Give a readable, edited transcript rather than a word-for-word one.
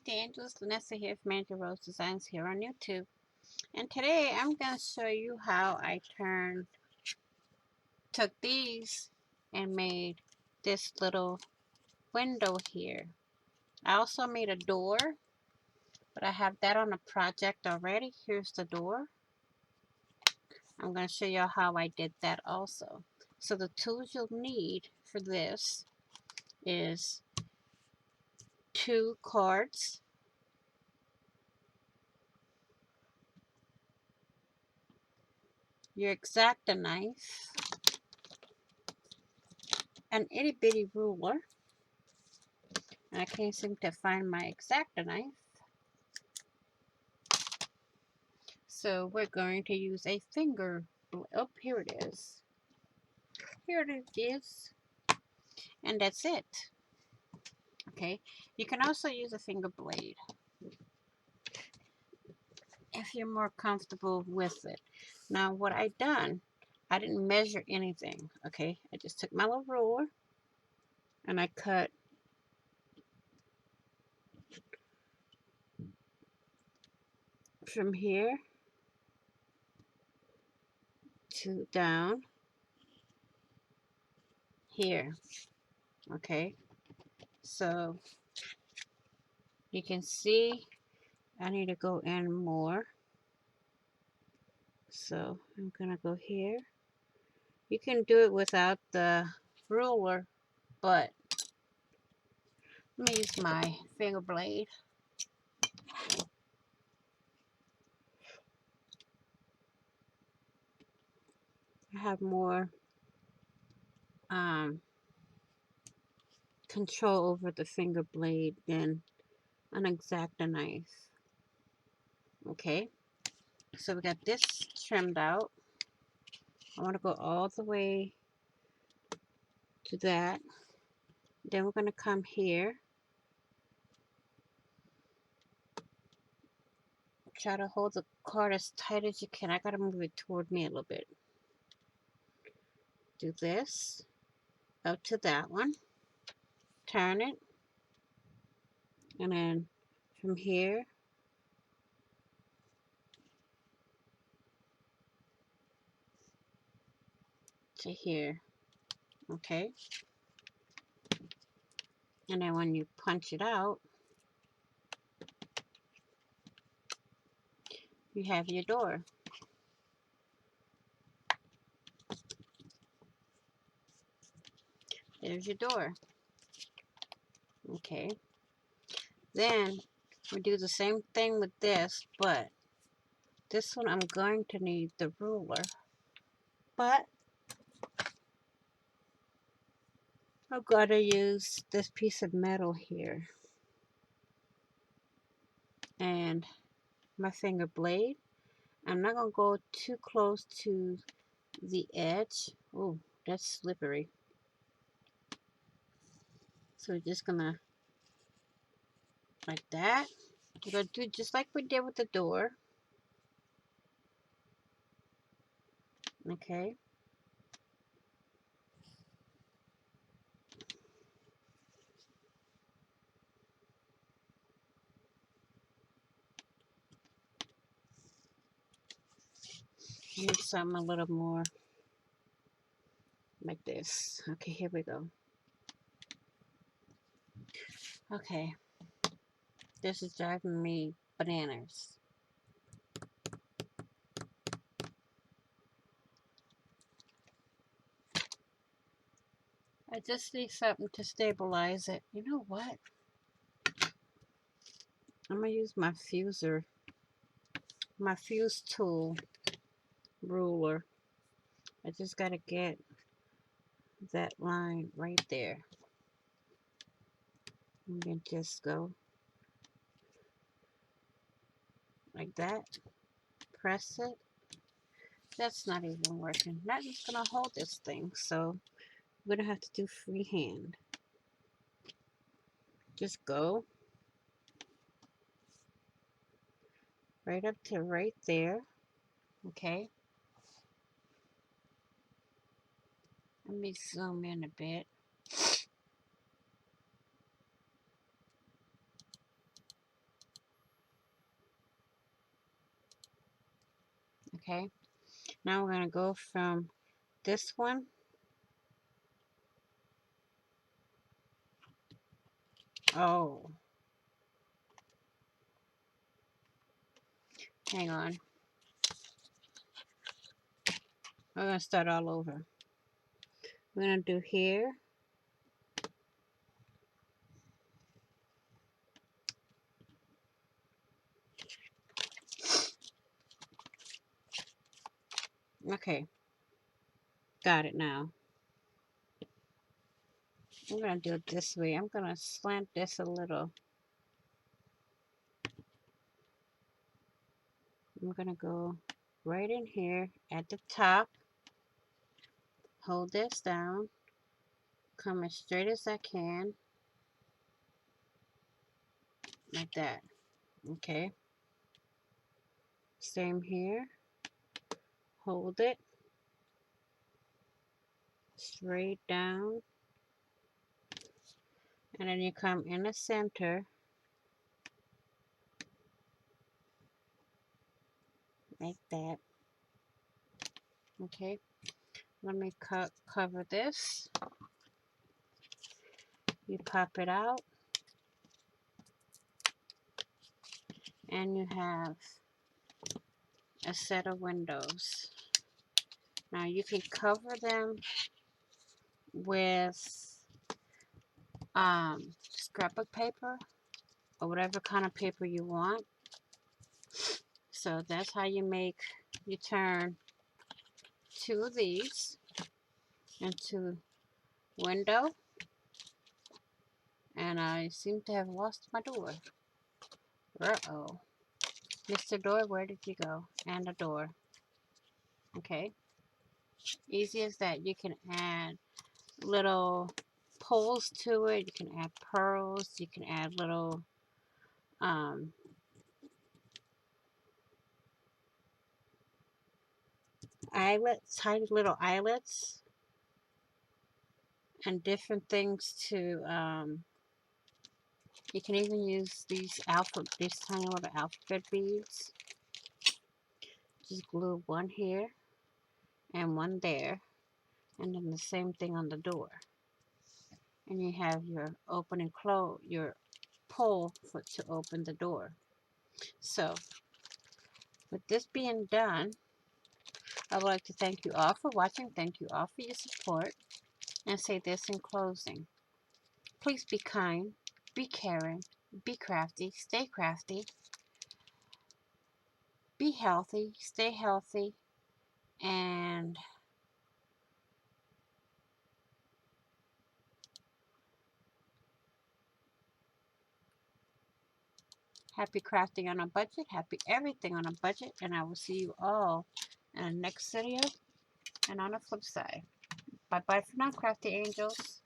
D'Angelo's Vanessa here from Angel Rose Designs here on YouTube. And today I'm going to show you how I took these and made this little window here. I also made a door, but I have that on a project already. Here's the door. I'm going to show you how I did that also. So the tools you'll need for this is 2 cards, your X-Acto knife, an itty bitty ruler, and I can't seem to find my X-Acto knife. So we're going to use a finger. Oh, here it is. Here it is. And that's it. Okay. You can also use a finger blade if you're more comfortable with it. Now what I done, I didn't measure anything. Okay. I just took my little ruler and I cut from here to down here. Okay. So you can see I need to go in more. So I'm going to go here. You can do it without the ruler, but let me use my finger blade. I have more control over the finger blade than an X-Acto knife. Okay, so we got this trimmed out. I want to go all the way to that. Then we're going to come here. Try to hold the card as tight as you can. I got to move it toward me a little bit. Do this. Up to that one. Turn it. And then from here to here. Okay. And then when you punch it out, you have your door. There's your door. Okay. Then we do the same thing with this, but this one I'm going to need the ruler. But I've got to use this piece of metal here. And my finger blade. I'm not going to go too close to the edge. Oh, that's slippery. So we're just going to, like that. We're going to do just like we did with the door. Okay. I need something a little more like this. Okay, here we go. Okay. This is driving me bananas. I just need something to stabilize it. You know what? I'm going to use my fuser, my fuse tool ruler. I just got to get that line right there. And then just go like that. Press it. That's not even working. Not just going to hold this thing. So I'm going to have to do freehand. Just go right up to right there. Okay. Let me zoom in a bit. Okay, now we're going to go from this one. Oh, hang on. We're going to start all over. We're going to do here. Okay, got it now. I'm going to do it this way. I'm going to slant this a little. I'm going to go right in here at the top. Hold this down. Come as straight as I can. Like that. Okay. Same here. Hold it. Straight down. And then you come in the center. Like that. Okay. Let me cover this. You pop it out. And you have a set of windows. Now you can cover them with scrapbook paper or whatever kind of paper you want. So that's how you turn two of these into window. And I seem to have lost my door. Uh-oh. Mr. Door, where did you go? And a door. Okay. Easy as that. You can add little poles to it. You can add pearls. You can add little eyelets, tiny little eyelets, and different things to you can even use these tiny little alphabet beads. Just glue one here and one there, and then the same thing on the door. And you have your open and close, your pole to open the door. So with this being done, I would like to thank you all for watching. Thank you all for your support, and say this in closing. Please be kind, be caring, be crafty, stay crafty, be healthy, stay healthy, and happy crafting on a budget, happy everything on a budget, and I will see you all in the next video and on the flip side. Bye bye for now, crafty angels.